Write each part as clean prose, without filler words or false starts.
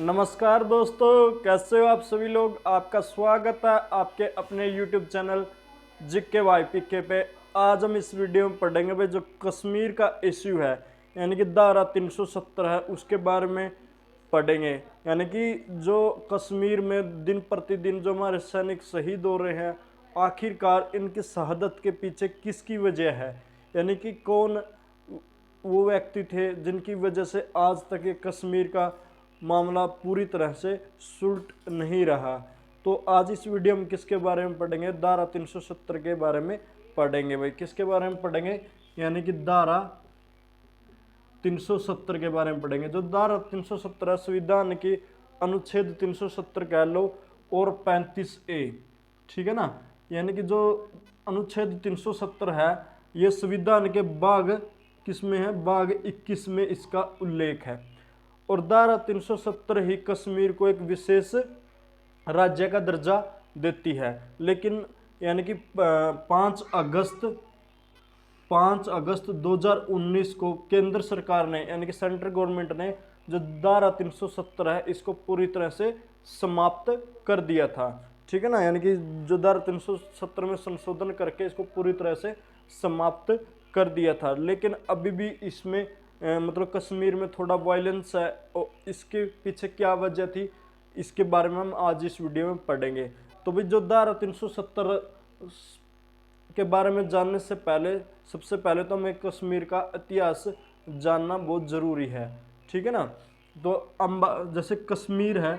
नमस्कार दोस्तों, कैसे हो आप सभी लोग। आपका स्वागत है आपके अपने YouTube चैनल जिके वाई पी पे। आज हम इस वीडियो में पढ़ेंगे भाई जो कश्मीर का इश्यू है, यानी कि धारा 370 है, उसके बारे में पढ़ेंगे। यानी कि जो कश्मीर में दिन प्रतिदिन जो हमारे सैनिक शहीद हो रहे हैं, आखिरकार इनकी शहादत के पीछे किसकी वजह है, यानी कि कौन वो व्यक्ति थे जिनकी वजह से आज तक ये कश्मीर का मामला पूरी तरह से सुलट नहीं रहा। तो आज इस वीडियो में किसके बारे में पढ़ेंगे, धारा 370 के बारे में पढ़ेंगे भाई। किसके बारे में पढ़ेंगे, यानी कि धारा 370 के बारे में पढ़ेंगे। जो धारा 370 संविधान की अनुच्छेद 370 कह लो और 35A, ठीक है ना। यानी कि जो अनुच्छेद 370 है ये संविधान के भाग किसमें है, भाग 21 में इसका उल्लेख है। और धारा 370 ही कश्मीर को एक विशेष राज्य का दर्जा देती है। लेकिन यानी कि 5 अगस्त 2019 को केंद्र सरकार ने यानी कि सेंट्रल गवर्नमेंट ने जो धारा 370 है इसको पूरी तरह से समाप्त कर दिया था, ठीक है ना। यानी कि जो धारा 370 में संशोधन करके इसको पूरी तरह से समाप्त कर दिया था। लेकिन अभी भी इसमें मतलब कश्मीर में थोड़ा वायलेंस है और इसके पीछे क्या वजह थी, इसके बारे में हम आज इस वीडियो में पढ़ेंगे। तो भाई जो धारा 370 के बारे में जानने से पहले सबसे पहले तो हमें कश्मीर का इतिहास जानना बहुत ज़रूरी है, ठीक है ना। तो जैसे कश्मीर है,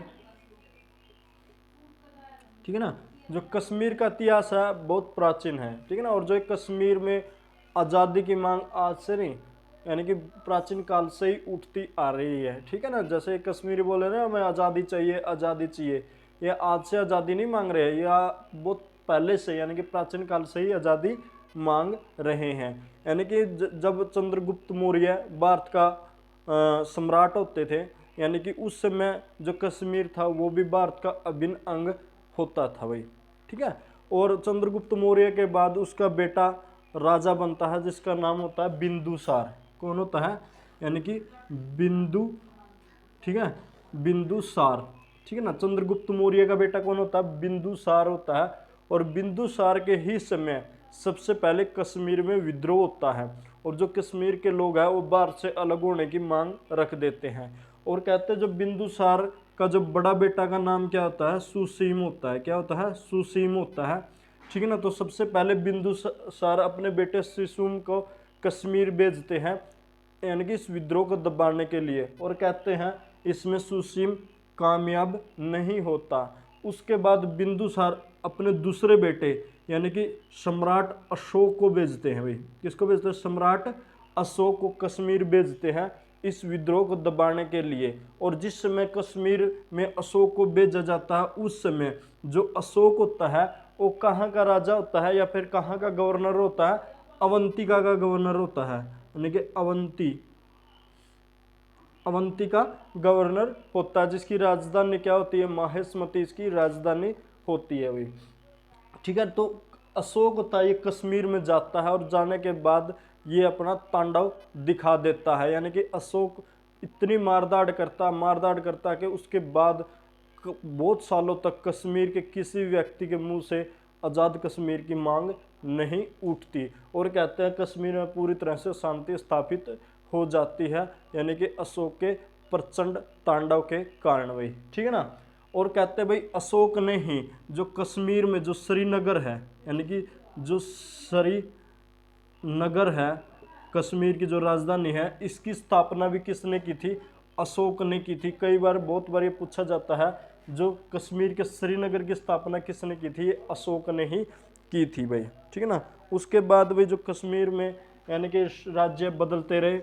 ठीक है ना, जो कश्मीर का इतिहास है बहुत प्राचीन है, ठीक है ना। और जो कश्मीर में आज़ादी की मांग आज से नहीं यानी कि प्राचीन काल से ही उठती आ रही है, ठीक है ना। जैसे कश्मीरी बोले ना हमें आज़ादी चाहिए आज़ादी चाहिए, ये आज से आज़ादी नहीं मांग रहे हैं, या बहुत पहले से यानी कि प्राचीन काल से ही आज़ादी मांग रहे हैं। यानी कि जब चंद्रगुप्त मौर्य भारत का सम्राट होते थे, यानी कि उस समय जो कश्मीर था वो भी भारत का अभिन्न अंग होता था भाई, ठीक है। और चंद्रगुप्त मौर्य के बाद उसका बेटा राजा बनता है जिसका नाम होता है बिंदुसार। कौन होता है, यानी कि बिंदु, ठीक है, बिंदुसार, ठीक है ना। चंद्रगुप्त मौर्य का बेटा कौन होता है, बिंदुसार होता है। और बिंदुसार के ही समय सबसे पहले कश्मीर में विद्रोह होता है और जो कश्मीर के लोग हैं वो भारत से अलग होने की मांग रख देते हैं। और कहते हैं जो बिंदुसार का जो बड़ा बेटा का नाम क्या होता है, सुसीम होता है। क्या होता है, सुसीम होता है, ठीक है ना। तो सबसे पहले बिंदुसार अपने बेटे सुसीम को कश्मीर भेजते हैं यानी कि इस विद्रोह को दबाने के लिए, और कहते हैं इसमें सुसीम कामयाब नहीं होता। उसके बाद बिंदुसार अपने दूसरे बेटे यानी कि सम्राट अशोक को भेजते हैं भाई। किसको भेजते हैं, सम्राट अशोक को कश्मीर भेजते हैं इस विद्रोह को दबाने के लिए। और जिस समय कश्मीर में अशोक को भेजा जाता है उस समय जो अशोक होता है वो कहाँ का राजा होता है या फिर कहाँ का गवर्नर होता है, अवंतिका का गवर्नर होता है, यानी कि अवंती का गवर्नर होता है, जिसकी राजधानी क्या होती है, माहेश्मती इसकी राजधानी होती है वही, ठीक है। तो अशोक होता है ये कश्मीर में जाता है और जाने के बाद ये अपना तांडव दिखा देता है। यानी कि अशोक इतनी मारदाड़ करता कि उसके बाद बहुत सालों तक कश्मीर के किसी व्यक्ति के मुंह से आज़ाद कश्मीर की मांग नहीं उठती। और कहते हैं कश्मीर में पूरी तरह से शांति स्थापित हो जाती है, यानी कि अशोक के प्रचंड तांडव के कारण भाई, ठीक है ना। और कहते हैं भाई अशोक ने ही जो कश्मीर में जो श्रीनगर है, यानी कि जो श्रीनगर है कश्मीर की जो राजधानी है, इसकी स्थापना भी किसने की थी, अशोक ने की थी। कई बार बहुत बार ये पूछा जाता है जो कश्मीर के श्रीनगर की स्थापना किसने की थी, ये अशोक ने ही की थी भाई, ठीक है ना। उसके बाद भाई जो कश्मीर में यानी कि राज्य बदलते रहे,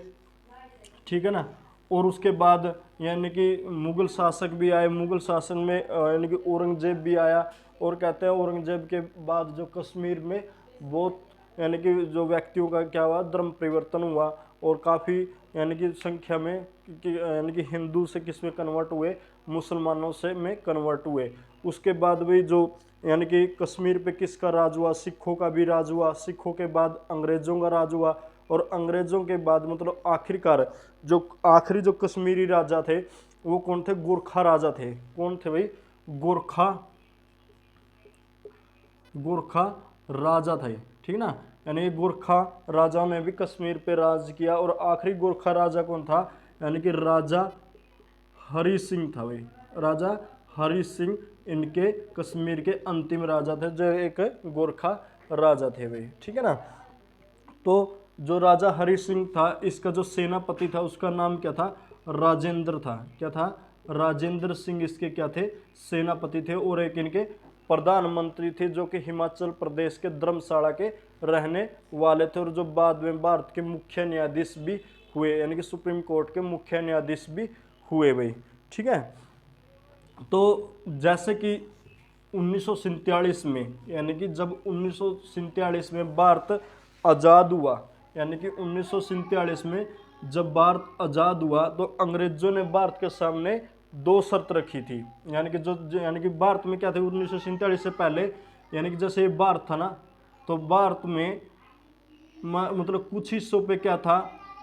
ठीक है ना। और उसके बाद यानी कि मुग़ल शासक भी आए, मुग़ल शासन में यानी कि औरंगजेब भी आया। और कहते हैं औरंगजेब के बाद जो कश्मीर में बहुत यानी कि जो व्यक्तियों का क्या हुआ, धर्म परिवर्तन हुआ और काफ़ी यानी कि संख्या में यानी कि हिंदू से किस में कन्वर्ट हुए, मुसलमानों से में कन्वर्ट हुए। उसके बाद भी जो यानी कि कश्मीर पे किसका राज हुआ, सिखों का भी राज हुआ। सिखों के बाद अंग्रेज़ों का राज हुआ और अंग्रेजों के बाद मतलब आखिरकार जो आखिरी जो कश्मीरी राजा थे वो कौन थे? गोरखा राजा थे। कौन थे भाई? गोरखा गोरखा राजा थे, ठीक ना। यानी कि गोरखा राजाओं ने भी कश्मीर पे राज किया और आखिरी गोरखा राजा कौन था? यानी कि राजा हरि सिंह था भाई। राजा हरि सिंह इनके कश्मीर के अंतिम राजा थे, जो एक गोरखा राजा थे भाई, ठीक है ना। तो जो राजा हरि सिंह था, इसका जो सेनापति था उसका नाम क्या था? राजेंद्र था। क्या था? राजेंद्र सिंह इसके क्या थे? सेनापति थे। और एक इनके प्रधानमंत्री थे जो कि हिमाचल प्रदेश के धर्मशाला के रहने वाले थे और जो बाद में भारत के मुख्य न्यायाधीश भी हुए, यानी कि सुप्रीम कोर्ट के मुख्य न्यायाधीश भी हुए भाई, ठीक है। तो जैसे कि 1947 में, यानी कि जब 1947 में भारत आज़ाद हुआ, यानी कि 1947 में जब भारत आज़ाद हुआ तो अंग्रेजों ने भारत के सामने दो शर्त रखी थी। यानी कि यानी कि भारत में क्या थे 1947 से पहले, यानी कि जैसे भारत था ना, तो भारत में मतलब कुछ हिस्सों पे क्या था,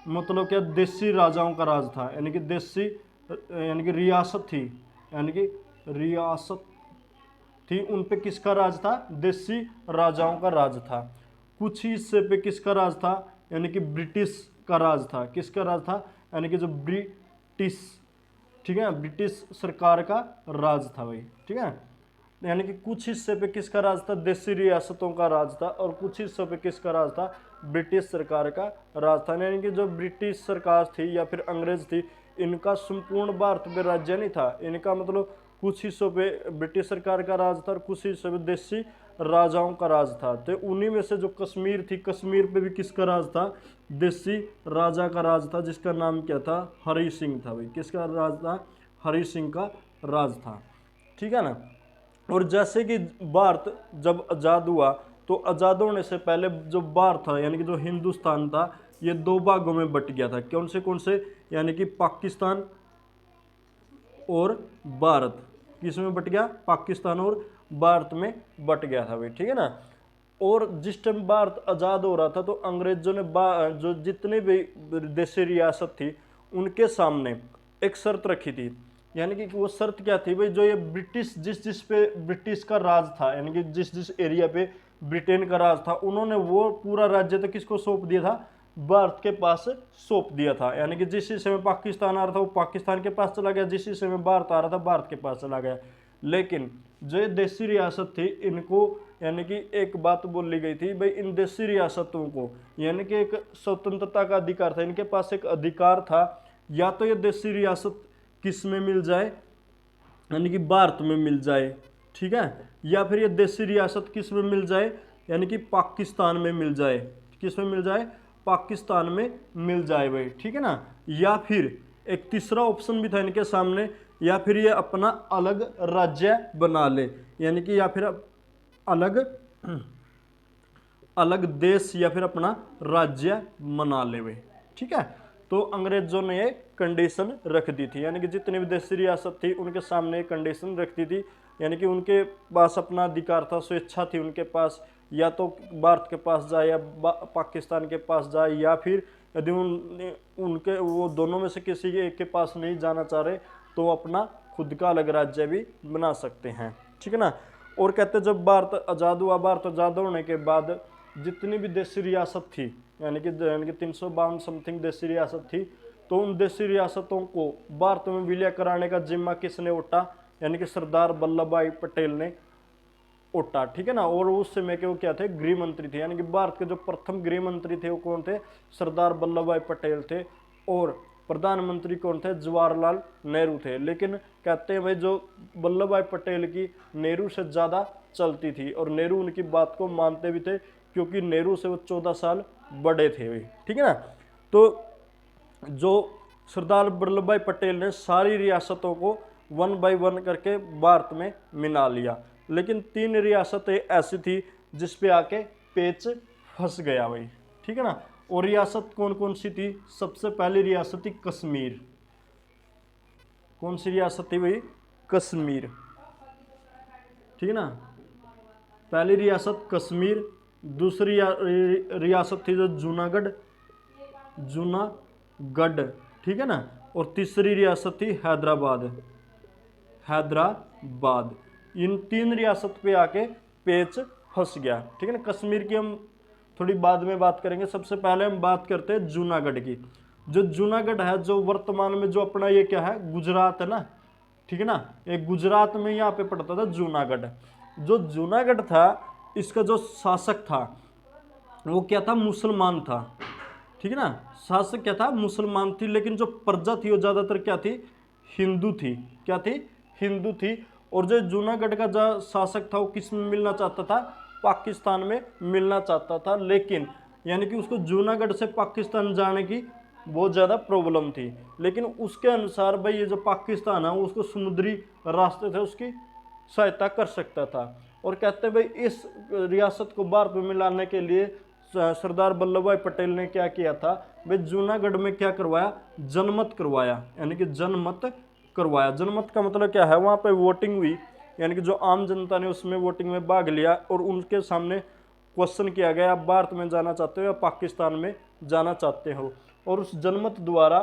मतलब क्या देसी राजाओं का राज था, यानी कि देसी यानी कि रियासत थी, यानी कि रियासत थी, उन पे किसका राज था? देसी राजाओं का राज था। कुछ ही हिस्से पे किसका राज था? यानी कि ब्रिटिश का राज था। किसका राज था? यानी कि जो ब्रिटिश, ठीक है, ब्रिटिश सरकार का राज था भाई, ठीक है। यानी कि कुछ हिस्से पे किसका राज था? देसी रियासतों का राज था। और कुछ हिस्सों पे किसका राज था? ब्रिटिश सरकार का राज था। यानी कि जो ब्रिटिश सरकार थी या फिर अंग्रेज थी, इनका संपूर्ण भारत पे राज्य नहीं था। इनका मतलब कुछ हिस्सों पे ब्रिटिश सरकार का राज था और कुछ हिस्सों पे देसी राजाओं का राज था। तो उन्हीं में से जो कश्मीर थी, कश्मीर पे भी किसका राज था? देसी राजा का राज था, जिसका नाम क्या था? हरि सिंह था भाई। किसका राज था? हरि सिंह का राज था, ठीक है ना। और जैसे कि भारत जब आज़ाद हुआ, तो आज़ाद होने से पहले जो भारत था, यानी कि जो हिंदुस्तान था, ये दो भागों में बट गया था। कौन से? यानी कि पाकिस्तान और भारत। किस में बट गया? पाकिस्तान और भारत में बट गया था भाई, ठीक है ना। और जिस टाइम भारत आज़ाद हो रहा था तो अंग्रेजों ने जो जितने भी देशी रियासत थी उनके सामने एक शर्त रखी थी। यानी कि वो शर्त क्या थी भाई? जो ये ब्रिटिश जिस पे ब्रिटिश का राज था, यानी कि जिस एरिया पे ब्रिटेन का राज था, उन्होंने वो पूरा राज्य तो किसको सौंप दिया था? भारत के पास सौंप दिया था। यानी कि जिस हिस्से में पाकिस्तान आ रहा था वो पाकिस्तान के पास चला गया, जिस हिस्से में भारत आ रहा था भारत के पास चला गया। लेकिन जो ये देशी रियासत थी इनको, यानी कि एक बात बोली गई थी भाई, इन देशी रियासतों को यानी कि एक स्वतंत्रता का अधिकार था, इनके पास एक अधिकार था, या तो ये देशी रियासत किस में मिल जाए, यानी कि भारत में मिल जाए, ठीक है, या फिर ये देशी रियासत किस में मिल जाए? यानी कि पाकिस्तान में मिल जाए। किस में मिल जाए? पाकिस्तान में मिल जाए भाई, ठीक है ना। या फिर एक तीसरा ऑप्शन भी था इनके सामने, या फिर ये अपना अलग राज्य बना ले, यानी कि या फिर अलग अलग देश या फिर अपना राज्य बना ले वे, ठीक है। तो अंग्रेजों ने ये कंडीशन रख दी थी, यानी कि जितनी भी देशी रियासत थी उनके सामने कंडीशन रख दी थी, यानी कि उनके पास अपना अधिकार था, स्वेच्छा थी उनके पास, या तो भारत के पास जाए या पाकिस्तान के पास जाए, या फिर यदि उनके वो दोनों में से किसी एक के पास नहीं जाना चाह रहे तो अपना खुद का अलग राज्य भी बना सकते हैं, ठीक है ना। और कहते जब भारत आज़ाद हुआ, भारत आज़ाद होने के बाद जितनी भी देशी रियासत थी, यानी कि 352 समथिंग देशी रियासत थी, तो उन देशी रियासतों को भारत में विलय कराने का जिम्मा किसने उठा? यानी कि सरदार वल्लभ भाई पटेल ने उठा, ठीक है ना। और उस समय के वो क्या थे? गृह मंत्री थे, यानी कि भारत के जो प्रथम गृह मंत्री थे वो कौन थे? सरदार वल्लभ भाई पटेल थे। और प्रधानमंत्री कौन थे? जवाहरलाल नेहरू थे। लेकिन कहते हैं भाई जो वल्लभ भाई पटेल की नेहरू से ज़्यादा चलती थी, और नेहरू उनकी बात को मानते भी थे, क्योंकि नेहरू से वो 14 साल बड़े थे भाई, ठीक है ना। तो जो सरदार वल्लभ भाई पटेल ने सारी रियासतों को 1 बाय 1 करके भारत में मिला लिया, लेकिन 3 रियासतें ऐसी थी जिस पे आके पेच फंस गया भाई, ठीक है ना। और रियासत कौन कौन सी थी? सबसे पहली रियासत थी कश्मीर। कौन सी रियासत थी भाई? कश्मीर, ठीक है ना। पहली रियासत कश्मीर, दूसरी रियासत थी जो जूनागढ़, जूनागढ़, ठीक है ना। और तीसरी रियासत थी हैदराबाद, हैदराबाद। इन 3 रियासत पे आके पेच फंस गया, ठीक है ना। कश्मीर की हम थोड़ी बाद में बात करेंगे, सबसे पहले हम बात करते हैं जूनागढ़ की। जो जूनागढ़ है, जो वर्तमान में जो अपना ये क्या है, गुजरात है ना, ठीक है ना, एक गुजरात में यहाँ पे पड़ता था जूनागढ़। जो जूनागढ़ था, इसका जो शासक था वो क्या था, मुसलमान था, ठीक है ना। शासक क्या था, मुसलमान थी, लेकिन जो प्रजा थी वो ज्यादातर क्या थी, हिंदू थी। क्या थी, हिंदू थी। और जो जूनागढ़ का जो शासक था वो किस में मिलना चाहता था, पाकिस्तान में मिलना चाहता था। लेकिन यानी कि उसको जूनागढ़ से पाकिस्तान जाने की बहुत ज़्यादा प्रॉब्लम थी। लेकिन उसके अनुसार भाई ये जो पाकिस्तान है उसको समुद्री रास्ते थे उसकी सहायता कर सकता था। और कहते हैं भाई इस रियासत को भारत में मिलाने के लिए सरदार वल्लभ भाई पटेल ने क्या किया था, भाई जूनागढ़ में क्या करवाया, जनमत करवाया, यानी कि जनमत करवाया। जनमत का मतलब क्या है, वहाँ पे वोटिंग हुई, यानी कि जो आम जनता ने उसमें वोटिंग में भाग लिया और उनके सामने क्वेश्चन किया गया, आप भारत में जाना चाहते हो या पाकिस्तान में जाना चाहते हो। और उस जनमत द्वारा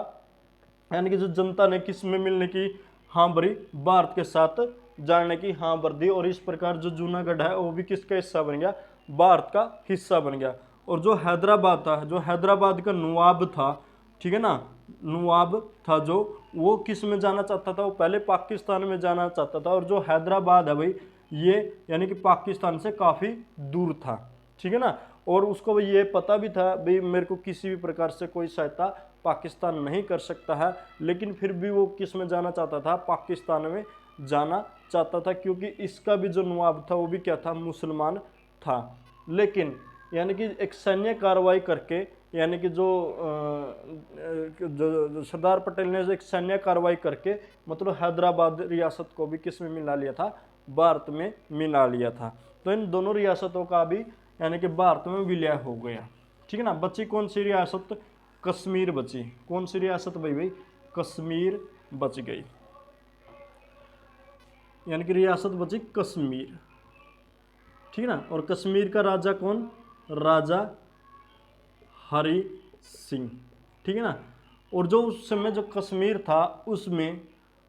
यानी कि जो जनता ने किस में मिलने की हाँ भरी, भारत के साथ जाने की हाँ भर दी। और इस प्रकार जो जूनागढ़ है वो भी किसका हिस्सा बन गया, भारत का हिस्सा बन गया। और जो हैदराबाद था, जो हैदराबाद का नवाब था, ठीक है ना, नवाब था जो, वो किस में जाना चाहता था, वो पहले पाकिस्तान में जाना चाहता था। और जो हैदराबाद है भाई ये यानी कि पाकिस्तान से काफ़ी दूर था, ठीक है ना। और उसको ये पता भी था भाई मेरे को किसी भी प्रकार से कोई सहायता पाकिस्तान नहीं कर सकता है, लेकिन फिर भी वो किस में जाना चाहता था, पाकिस्तान में जाना चाहता था, क्योंकि इसका भी जो नवाब था वो भी क्या था, मुसलमान था। लेकिन यानी कि एक सैन्य कार्रवाई करके, यानी कि जो सरदार पटेल ने एक सैन्य कार्रवाई करके मतलब हैदराबाद रियासत को भी किस में मिला लिया था, भारत में मिला लिया था। तो इन दोनों रियासतों का भी यानी कि भारत में विलय हो गया, ठीक है ना। बची कौन सी रियासत, कश्मीर बची। कौन सी रियासत भाई, भाई कश्मीर बच गई, यानी कि रियासत बची कश्मीर, ठीक है ना। और कश्मीर का राजा कौन, राजा हरि सिंह, ठीक है ना। और जो उस समय जो कश्मीर था उसमें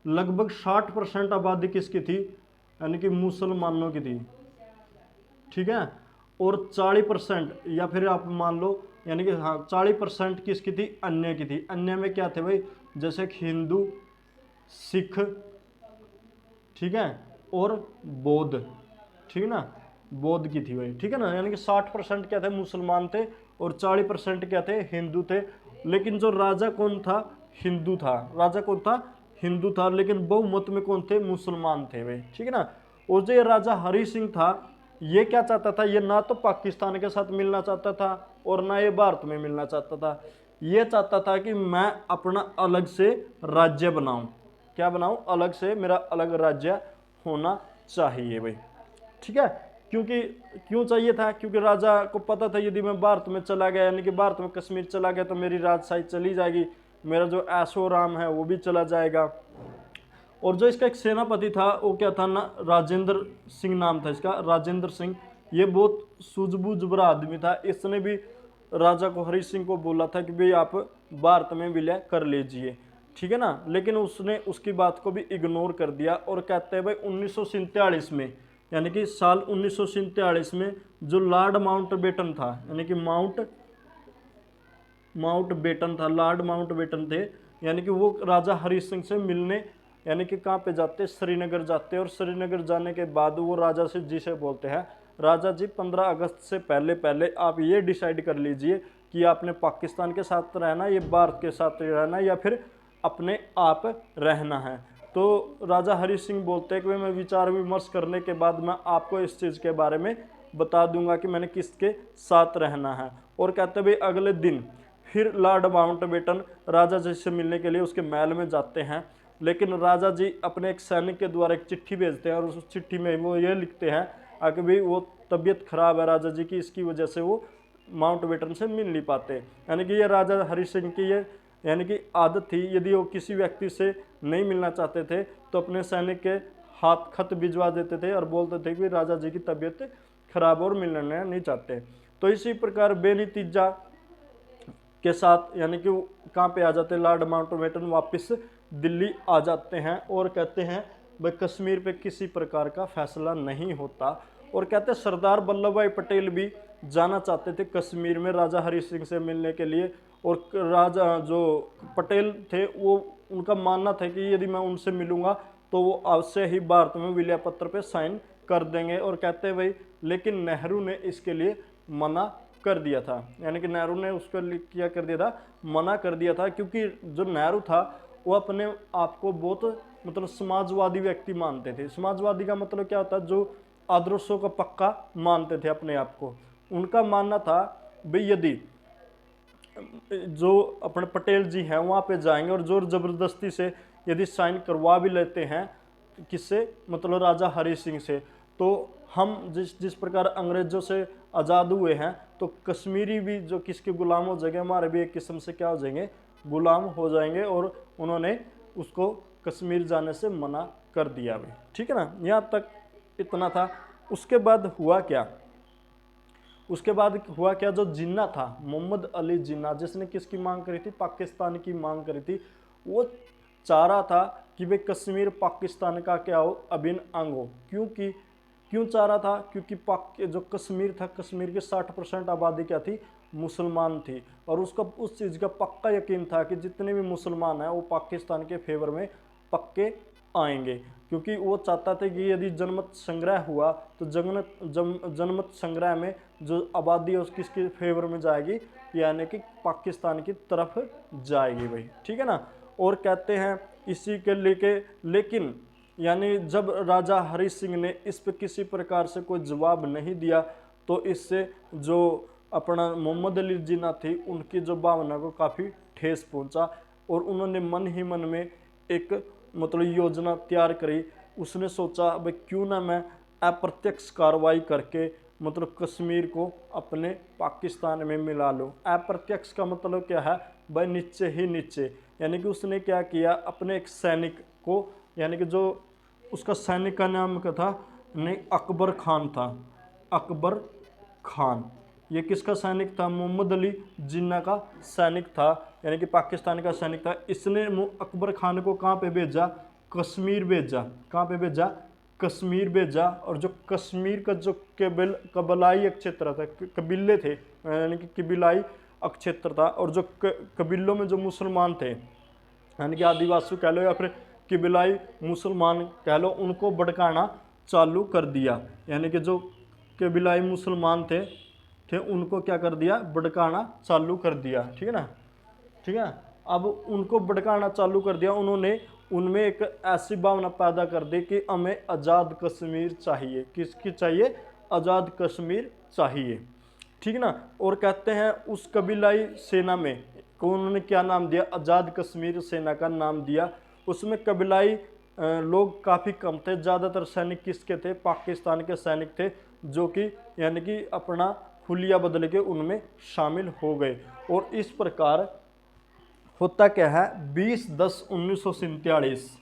लगभग 60% आबादी किसकी थी, यानी कि मुसलमानों की थी, ठीक है। और 40% या फिर आप मान लो यानी कि हाँ 40% किसकी थी, अन्य की थी। अन्य में क्या थे भाई, जैसे हिंदू, सिख, ठीक है, और बौद्ध, ठीक है ना, बौद्ध की थी भाई, ठीक है ना। यानी कि 60% क्या थे, मुसलमान थे, और 40% क्या थे, हिंदू थे। लेकिन जो राजा कौन था, हिंदू था। राजा कौन था, हिंदू था, लेकिन बहुमत में कौन थे, मुसलमान थे भाई, ठीक है ना। और जो ये राजा हरि सिंह था ये क्या चाहता था, ये ना तो पाकिस्तान के साथ मिलना चाहता था और ना ये भारत में मिलना चाहता था। ये चाहता था कि मैं अपना अलग से राज्य बनाऊं। क्या बनाऊं, अलग से मेरा अलग राज्य होना चाहिए भाई, ठीक है। क्योंकि क्यों चाहिए था, क्योंकि राजा को पता था यदि मैं भारत में चला गया, यानी कि भारत में कश्मीर चला गया, तो मेरी राजशाही चली जाएगी, मेरा जो ऐशो आराम है वो भी चला जाएगा। और जो इसका एक सेनापति था वो क्या था ना, राजेंद्र सिंह नाम था इसका, राजेंद्र सिंह। ये बहुत सूझबूझ भरा आदमी था। इसने भी राजा को, हरि सिंह को बोला था कि भाई आप भारत में विलय कर लीजिए, ठीक है ना। लेकिन उसने उसकी बात को भी इग्नोर कर दिया और कहते हैं भाई 1947 में, यानी कि साल 1947 में जो लॉर्ड माउंटबेटन था, यानी कि माउंटबेटन था, लॉर्ड माउंटबेटन थे, यानी कि वो राजा हरि सिंह से मिलने यानी कि कहाँ पे जाते, श्रीनगर जाते। और श्रीनगर जाने के बाद वो राजा से जी से बोलते हैं, राजा जी 15 अगस्त से पहले पहले आप ये डिसाइड कर लीजिए कि आपने पाकिस्तान के साथ रहना, ये भारत के साथ रहना, या फिर अपने आप रहना है। तो राजा हरि सिंह बोलते हैं कि मैं विचार विमर्श करने के बाद मैं आपको इस चीज़ के बारे में बता दूंगा कि मैंने किसके साथ रहना है। और कहते भाई अगले दिन फिर लॉर्ड माउंटबेटन राजा जी से मिलने के लिए उसके महल में जाते हैं। लेकिन राजा जी अपने एक सैनिक के द्वारा एक चिट्ठी भेजते हैं और उस चिट्ठी में वो ये लिखते हैं कि भाई वो तबीयत खराब है राजा जी की, इसकी वजह से वो माउंटबेटन से मिल नहीं पाते। यानी कि ये राजा हरि सिंह की ये यानी कि आदत थी, यदि वो किसी व्यक्ति से नहीं मिलना चाहते थे तो अपने सैनिक के हाथ खत भिजवा देते थे और बोलते थे कि राजा जी की तबीयत खराब और मिलना नहीं चाहते। तो इसी प्रकार बेनतीजा के साथ यानी कि कहाँ पे आ जाते हैं, लॉर्ड माउंटबेटन वापस दिल्ली आ जाते हैं और कहते हैं भाई कश्मीर पे किसी प्रकार का फैसला नहीं होता। और कहते हैं सरदार वल्लभ भाई पटेल भी जाना चाहते थे कश्मीर में राजा हरि सिंह से मिलने के लिए, और राजा जो पटेल थे वो उनका मानना था कि यदि मैं उनसे मिलूंगा तो वो अवश्य ही भारत में विलय पत्र पे साइन कर देंगे। और कहते हैं भाई लेकिन नेहरू ने इसके लिए मना कर दिया था, यानी कि नेहरू ने उसके लिए क्या कर दिया था, मना कर दिया था, क्योंकि जो नेहरू था वो अपने आप को बहुत मतलब समाजवादी व्यक्ति मानते थे। समाजवादी का मतलब क्या होता है, जो आदर्शों का पक्का मानते थे अपने आप को। उनका मानना था भाई यदि जो अपने पटेल जी हैं वहाँ पे जाएंगे और जोर जबरदस्ती से यदि साइन करवा भी लेते हैं किससे, मतलब राजा हरि सिंह से, तो हम जिस प्रकार अंग्रेजों से आज़ाद हुए हैं तो कश्मीरी भी जो किसके गुलाम हो जाएंगे, हमारे भी एक किस्म से क्या हो जाएंगे, गुलाम हो जाएंगे। और उन्होंने उसको कश्मीर जाने से मना कर दिया भाई, ठीक है ना। यहाँ तक इतना था। उसके बाद हुआ क्या, उसके बाद हुआ क्या, जो जिन्ना था मोहम्मद अली जिन्ना, जिसने किसकी मांग करी थी, पाकिस्तान की मांग करी थी। वो चाह रहा था कि भाई कश्मीर पाकिस्तान का क्या हो, अभिन्न अंग हो। क्यों चाह रहा था, क्योंकि जो कश्मीर था, कश्मीर की 60% आबादी क्या थी, मुसलमान थी। और उसका उस चीज़ का पक्का यकीन था कि जितने भी मुसलमान हैं वो पाकिस्तान के फेवर में पक्के आएंगे, क्योंकि वो चाहता था कि यदि जनमत संग्रह हुआ तो जनमत संग्रह में जो आबादी है उसकी किसके फेवर में जाएगी, यानी कि पाकिस्तान की तरफ जाएगी भाई, ठीक है ना। और कहते हैं इसी के लेके, लेकिन यानी जब राजा हरि सिंह ने इस पे किसी प्रकार से कोई जवाब नहीं दिया तो इससे जो अपना मोहम्मद अली जिन्ना थी उनकी जो भावना को काफ़ी ठेस पहुंचा, और उन्होंने मन ही मन में एक मतलब योजना तैयार करी। उसने सोचा भाई क्यों ना मैं अप्रत्यक्ष कार्रवाई करके मतलब कश्मीर को अपने पाकिस्तान में मिला लूँ। अप्रत्यक्ष का मतलब क्या है भाई, नीचे ही नीचे। यानी कि उसने क्या किया, अपने एक सैनिक को, यानी कि जो उसका सैनिक का नाम क्या था, नहीं अकबर खान था, अकबर खान। ये किसका सैनिक था, मोहम्मद अली जिन्ना का सैनिक था, यानी कि पाकिस्तान का सैनिक था। इसने अकबर खान को कहाँ पे भेजा, कश्मीर भेजा। कहाँ पे भेजा, कश्मीर भेजा। और जो कश्मीर का जो कबीलाई क्षेत्र था, कबीले थे, यानी कि कबीलाई क्षेत्र था, और जो कबीलों में जो मुसलमान थे, यानी कि आदिवासी कह लो या फिर कबीलाई मुसलमान कह लो, उनको भड़काना चालू कर दिया। यानी कि जो कबीलाई मुसलमान थे उनको क्या कर दिया, भड़काना चालू कर दिया, ठीक है ना, ठीक है। अब उनको भड़काना चालू कर दिया उन्होंने, उनमें एक ऐसी भावना पैदा कर दी कि हमें आज़ाद कश्मीर चाहिए। किसकी चाहिए, आज़ाद कश्मीर चाहिए, ठीक ना। और कहते हैं उस कबीलाई सेना में को उन्होंने क्या नाम दिया, आज़ाद कश्मीर सेना का नाम दिया। उसमें कबीलाई लोग काफ़ी कम थे, ज़्यादातर सैनिक किसके थे, पाकिस्तान के सैनिक थे, जो कि यानी कि अपना हुलिया बदल के उनमें शामिल हो गए। और इस प्रकार होता क्या है, 20/10/1947,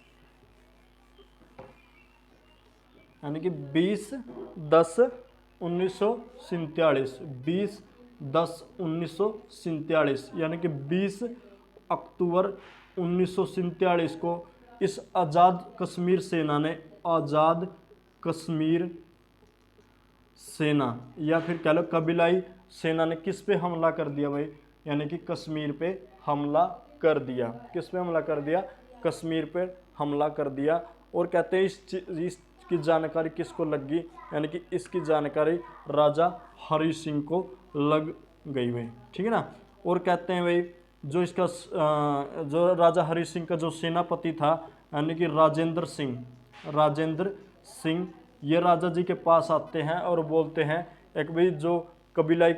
यानी कि 20/10/1947, 20/10/1947, यानी कि 20 अक्टूबर 1947 को इस आज़ाद कश्मीर सेना ने, आज़ाद कश्मीर सेना या फिर कह लो कबीलाई सेना ने किस पे हमला कर दिया भाई, यानी कि कश्मीर पे हमला कर दिया। किस पे हमला कर दिया, कश्मीर पे हमला कर दिया। और कहते हैं इसकी जानकारी किसको लगी, यानी कि इसकी जानकारी राजा हरि सिंह को लग गई भाई, ठीक है ना। और कहते हैं भाई जो इसका जो राजा हरि सिंह का जो सेनापति था, यानी कि राजेंद्र सिंह, ये राजा जी के पास आते हैं और बोलते हैं एक भाई जो कबीलाई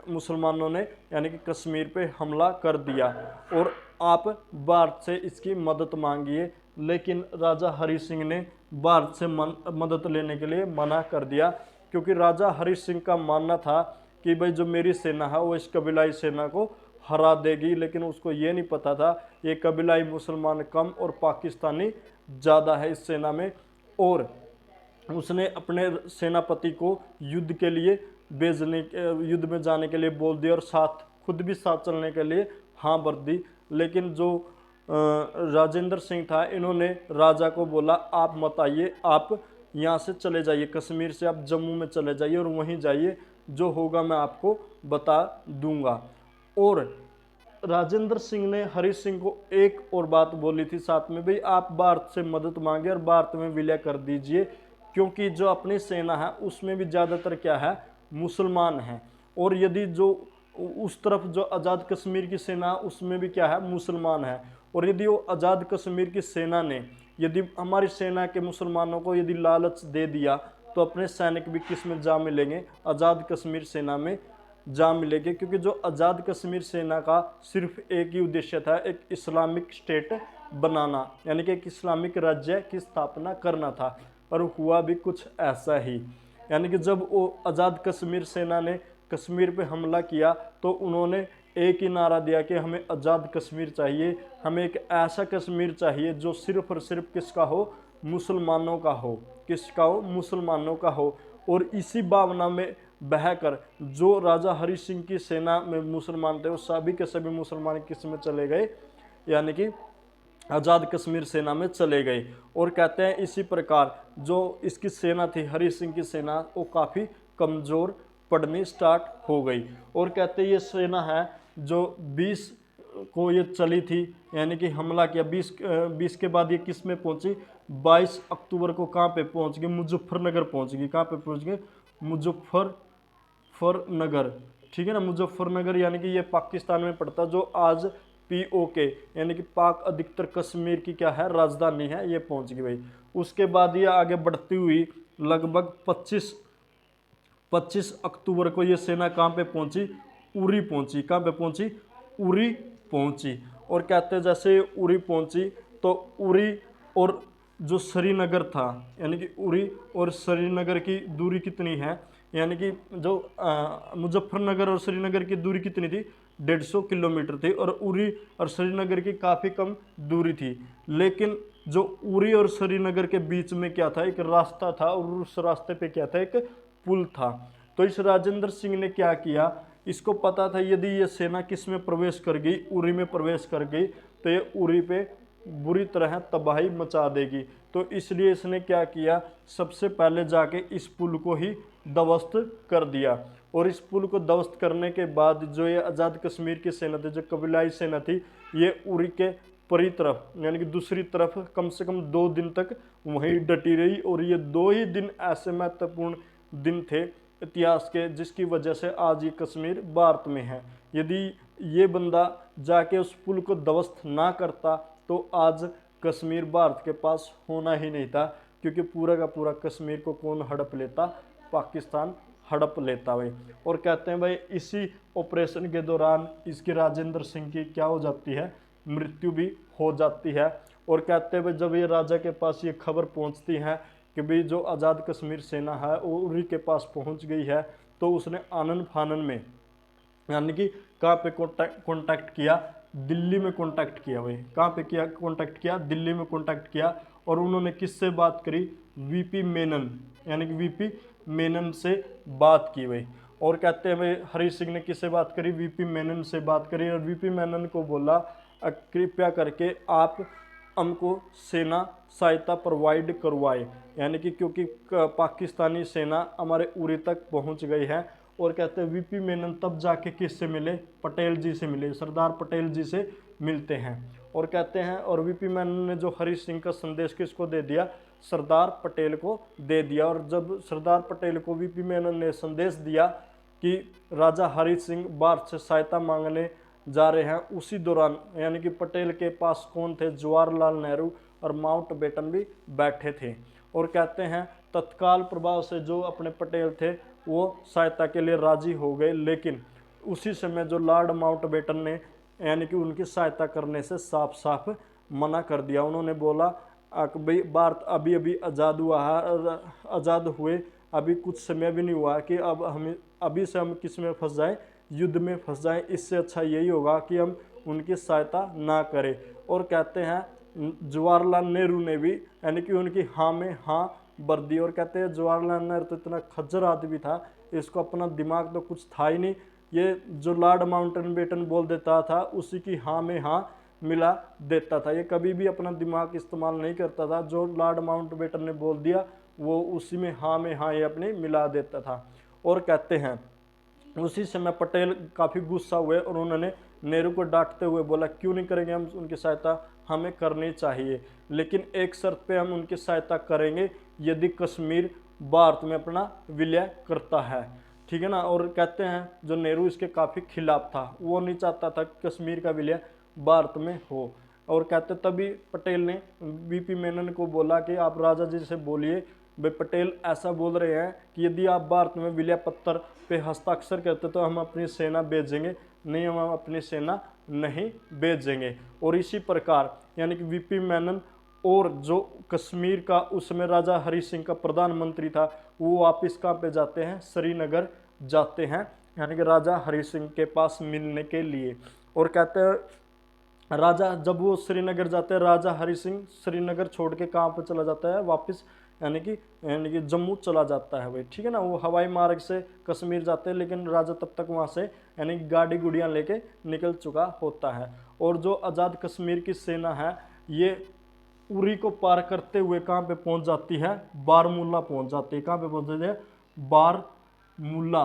मुसलमानों ने यानी कि कश्मीर पे हमला कर दिया और आप भारत से इसकी मदद मांगिए। लेकिन राजा हरि सिंह ने भारत से मदद लेने के लिए मना कर दिया, क्योंकि राजा हरि सिंह का मानना था कि भाई जो मेरी सेना है वो इस कबीलाई सेना को हरा देगी। लेकिन उसको ये नहीं पता था ये कबीलाई मुसलमान कम और पाकिस्तानी ज़्यादा है इस सेना में। और उसने अपने सेनापति को युद्ध में जाने के लिए बोल दिया और साथ खुद भी साथ चलने के लिए हाँ भर दी। लेकिन जो राजेंद्र सिंह था, इन्होंने राजा को बोला आप मत आइए, आप यहाँ से चले जाइए, कश्मीर से आप जम्मू में चले जाइए और वहीं जाइए, जो होगा मैं आपको बता दूंगा। और राजेंद्र सिंह ने हरि सिंह को एक और बात बोली थी साथ में, भाई आप भारत से मदद मांगे और भारत में विलय कर दीजिए, क्योंकि जो अपनी सेना है उसमें भी ज़्यादातर क्या है, मुसलमान हैं। और यदि जो उस तरफ जो आज़ाद कश्मीर की सेना उसमें भी क्या है, मुसलमान है। और यदि वो आज़ाद कश्मीर की सेना ने यदि हमारी सेना के मुसलमानों को यदि लालच दे दिया तो अपने सैनिक भी किस में जा मिलेंगे, आज़ाद कश्मीर सेना में जा मिलेंगे। क्योंकि जो आज़ाद कश्मीर सेना का सिर्फ एक ही उद्देश्य था, एक इस्लामिक स्टेट बनाना, यानी कि एक इस्लामिक राज्य की स्थापना करना था। और हुआ भी कुछ ऐसा ही, यानी कि जब वो आज़ाद कश्मीर सेना ने कश्मीर पे हमला किया तो उन्होंने एक ही नारा दिया कि हमें आज़ाद कश्मीर चाहिए, हमें एक ऐसा कश्मीर चाहिए जो सिर्फ और सिर्फ किसका हो, मुसलमानों का हो, किसका हो, मुसलमानों का हो। और इसी भावना में बहकर जो राजा हरि सिंह की सेना में मुसलमान थे वो सभी के सभी मुसलमान किस में चले गए, यानी कि आज़ाद कश्मीर सेना में चले गए। और कहते हैं इसी प्रकार जो इसकी सेना थी, हरि सिंह की सेना, वो काफ़ी कमज़ोर पड़नी स्टार्ट हो गई। और कहते हैं ये सेना है जो 20 को ये चली थी, यानी कि हमला किया 20 के बाद ये किस में पहुंची, 22 अक्टूबर को कहाँ पे पहुंच गई, मुजफ्फरनगर पहुंच गई। कहाँ पे पहुंच गए, मुजफ्फरनगर, ठीक है ना, मुजफ्फरनगर, यानी कि ये पाकिस्तान में पड़ता, जो आज POK यानी कि पाक अधिकतर कश्मीर की क्या है, राजधानी है, ये पहुंच गई भाई। उसके बाद ये आगे बढ़ती हुई लगभग 25 अक्टूबर को ये सेना कहाँ पे पहुंची, उरी पहुंची। कहाँ पे पहुंची, उरी पहुंची। और कहते हैं जैसे उरी पहुंची तो उरी और जो श्रीनगर था, यानी कि उरी और श्रीनगर की दूरी कितनी है, यानी कि जो मुजफ्फरनगर और श्रीनगर की दूरी कितनी थी, 150 किलोमीटर थी। और उरी और श्रीनगर की काफ़ी कम दूरी थी। लेकिन जो उरी और श्रीनगर के बीच में क्या था, एक रास्ता था, और उस रास्ते पे क्या था, एक पुल था। तो इस राजेंद्र सिंह ने क्या किया, इसको पता था यदि ये सेना किस में प्रवेश कर गई, उरी में प्रवेश कर गई, तो ये उरी पे बुरी तरह तबाही मचा देगी। तो इसलिए इसने क्या किया, सबसे पहले जाके इस पुल को ही ध्वस्त कर दिया। और इस पुल को ध्वस्त करने के बाद जो ये आज़ाद कश्मीर की सेना थी, जो कबीलाई सेना थी, ये उरी के परी तरफ यानी कि दूसरी तरफ कम से कम 2 दिन तक वहीं डटी रही। और ये 2 ही दिन ऐसे महत्वपूर्ण दिन थे इतिहास के, जिसकी वजह से आज ये कश्मीर भारत में है। यदि ये बंदा जाके उस पुल को ध्वस्त ना करता तो आज कश्मीर भारत के पास होना ही नहीं था, क्योंकि पूरा का पूरा कश्मीर को कौन हड़प लेता, पाकिस्तान हड़प लेता भाई। और कहते हैं भाई इसी ऑपरेशन के दौरान इसकी राजेंद्र सिंह की क्या हो जाती है, मृत्यु भी हो जाती है। और कहते हैं भाई जब ये राजा के पास ये खबर पहुंचती है कि भाई जो आज़ाद कश्मीर सेना है वो उरी के पास पहुंच गई है, तो उसने आनन फानन में, यानी कि कहाँ पे कॉन्टैक्ट किया, दिल्ली में कॉन्टैक्ट किया भाई। कहाँ पे किया कॉन्टैक्ट किया, दिल्ली में कॉन्टैक्ट किया। और उन्होंने किससे बात करी, VP मेनन, यानी कि VP मेनन से बात की भाई। और कहते हैं भाई हरि सिंह ने किससे बात करी, VP मेनन से बात करी। और VP मेनन को बोला कृपया करके आप हमको सेना सहायता प्रोवाइड करवाए, यानी कि क्योंकि पाकिस्तानी सेना हमारे उरी तक पहुंच गई है। और कहते हैं VP मेनन तब जाके किससे मिले, पटेल जी से मिले, सरदार पटेल जी से मिलते हैं। और कहते हैं और VP मेनन ने जो हरि सिंह का संदेश किसको दे दिया, सरदार पटेल को दे दिया। और जब सरदार पटेल को VP मेनन ने संदेश दिया कि राजा हरि सिंह भारत से सहायता मांगने जा रहे हैं, उसी दौरान यानी कि पटेल के पास कौन थे, जवाहरलाल नेहरू और माउंटबेटन भी बैठे थे। और कहते हैं तत्काल प्रभाव से जो अपने पटेल थे वो सहायता के लिए राजी हो गए। लेकिन उसी समय जो लॉर्ड माउंटबेटन ने यानी कि उनकी सहायता करने से साफ साफ मना कर दिया। उन्होंने बोला भाई भारत अभी अभी आज़ाद हुआ है, आज़ाद हुए अभी कुछ समय भी नहीं हुआ कि अब हम अभी से हम किस में फंस जाएं, युद्ध में फंस जाएं। इससे अच्छा यही होगा कि हम उनकी सहायता ना करें। और कहते हैं जवाहरलाल नेहरू ने भी यानी कि उनकी हाँ में हाँ भर दी। और कहते हैं जवाहरलाल नेहरू तो इतना खज्जर आदमी था, इसको अपना दिमाग तो कुछ था ही नहीं, ये जो लॉर्ड माउंटबेटन बोल देता था उसी की हाँ में हाँ मिला देता था। ये कभी भी अपना दिमाग इस्तेमाल नहीं करता था, जो लॉर्ड माउंटबेटन ने बोल दिया वो उसी में हाँ ये अपने मिला देता था। और कहते हैं उसी समय पटेल काफ़ी गुस्सा हुए और उन्होंने नेहरू को डांटते हुए बोला, क्यों नहीं करेंगे हम उनकी सहायता, हमें करनी चाहिए, लेकिन एक शर्त पे हम उनकी सहायता करेंगे, यदि कश्मीर भारत में अपना विलय करता है, ठीक है ना। और कहते हैं जो नेहरू इसके काफ़ी खिलाफ था, वो नहीं चाहता था कि कश्मीर का विलय भारत में हो। और कहते तभी पटेल ने वीपी मेनन को बोला कि आप राजा जी से बोलिए, भाई पटेल ऐसा बोल रहे हैं कि यदि आप भारत में विलय पत्र पे हस्ताक्षर करते तो हम अपनी सेना भेजेंगे, नहीं हम अपनी सेना नहीं भेजेंगे। और इसी प्रकार यानी कि वीपी मेनन और जो कश्मीर का उस समय राजा हरि सिंह का प्रधानमंत्री था, वो वापिस कहाँ पे जाते हैं, श्रीनगर जाते हैं, यानी कि राजा हरि सिंह के पास मिलने के लिए। और कहते हैं राजा जब वो श्रीनगर जाते हैं, राजा हरि सिंह श्रीनगर छोड़ के कहाँ पे चला जाता है, वापस यानी कि जम्मू चला जाता है भाई, ठीक है ना। वो हवाई मार्ग से कश्मीर जाते हैं, लेकिन राजा तब तक वहाँ से यानी गाड़ी गुड़ियाँ लेके निकल चुका होता है। और जो आज़ाद कश्मीर की सेना है, ये उरी को पार करते हुए कहाँ पे पहुँच जाती है, बारमूला पहुँच जाती है। कहाँ पे पहुँच जाती है, बारमूला,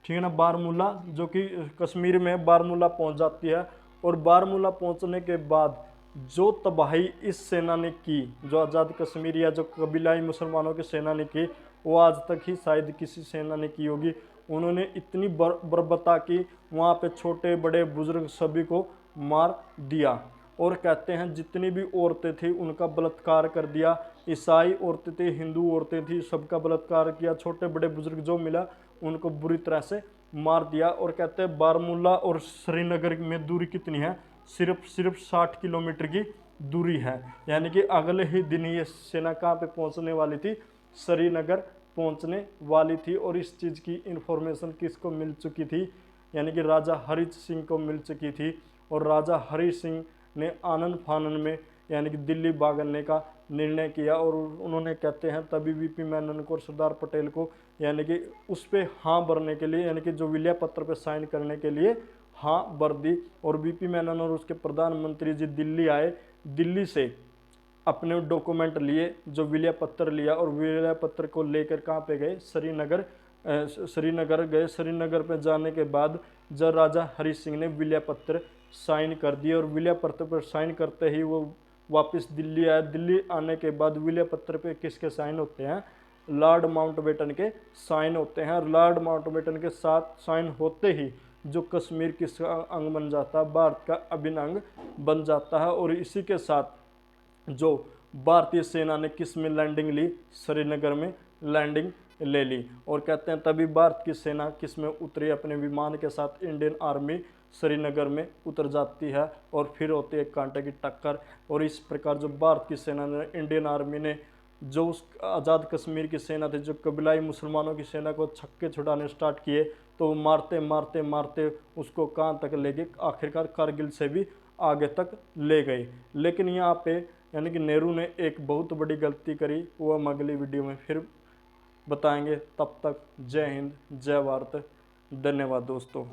ठीक है ना, बारमूला जो कि कश्मीर में बारमूला पहुँच जाती है। और बारमूला पहुँचने के बाद जो तबाही इस सेना ने की, जो आज़ाद कश्मीर या जो कबीलाई मुसलमानों की सेना ने की, वो आज तक ही शायद किसी सेना ने की होगी। उन्होंने इतनी बर्बरता की, वहाँ पे छोटे बड़े बुजुर्ग सभी को मार दिया। और कहते हैं जितनी भी औरतें थी उनका बलात्कार कर दिया, ईसाई औरतें थी, हिंदू औरतें थी, सबका बलात्कार किया, छोटे बड़े बुजुर्ग जो मिला उनको बुरी तरह से मार दिया। और कहते हैं बारामूला और श्रीनगर में दूरी कितनी है, सिर्फ 60 किलोमीटर की दूरी है, यानी कि अगले ही दिन ये सेना कहाँ पे पहुंचने वाली थी, श्रीनगर पहुंचने वाली थी। और इस चीज़ की इंफॉर्मेशन किसको मिल चुकी थी, यानी कि राजा हरि सिंह को मिल चुकी थी। और राजा हरि सिंह ने आनन फानन में यानी कि दिल्ली भागने का निर्णय किया। और उन्होंने कहते हैं तभी वीपी मेनन को और सरदार पटेल को यानी कि उस पर हाँ भरने के लिए, यानी कि जो विलय पत्र पे साइन करने के लिए हाँ भर दी। और वीपी मेनन और उसके प्रधानमंत्री जी दिल्ली आए, दिल्ली से अपने डॉक्यूमेंट लिए, जो विलय पत्र लिया, और विलय पत्र को लेकर कहाँ पे गए, श्रीनगर गए। श्रीनगर पे जाने के बाद जब राजा हरि सिंह ने विलय पत्र साइन कर दिए, और विलय पत्र पर साइन करते ही वो वापस दिल्ली आए। दिल्ली आने के बाद विलय पत्र पे किसके साइन होते हैं, लॉर्ड माउंटबेटन के साइन होते हैं। लॉर्ड माउंटबेटन के साथ साइन होते ही जो कश्मीर किसका अंग बन जाता है, भारत का अभिन्न अंग बन जाता है। और इसी के साथ जो भारतीय सेना ने किस में लैंडिंग ली, श्रीनगर में लैंडिंग ले ली। और कहते हैं तभी भारत की सेना किस में उतरी, अपने विमान के साथ इंडियन आर्मी श्रीनगर में उतर जाती है, और फिर होती है कांटे की टक्कर। और इस प्रकार जो भारत की सेना ने, इंडियन आर्मी ने, जो उस आज़ाद कश्मीर की सेना थी, जो कबीलाई मुसलमानों की सेना को छक्के छुड़ाने स्टार्ट किए, तो वो मारते मारते मारते उसको कहाँ तक ले गए, आखिरकार कारगिल से भी आगे तक ले गए। लेकिन यहाँ पे यानी कि नेहरू ने एक बहुत बड़ी गलती करी, वो हम अगली वीडियो में फिर बताएंगे। तब तक जय हिंद, जय भारत, धन्यवाद दोस्तों।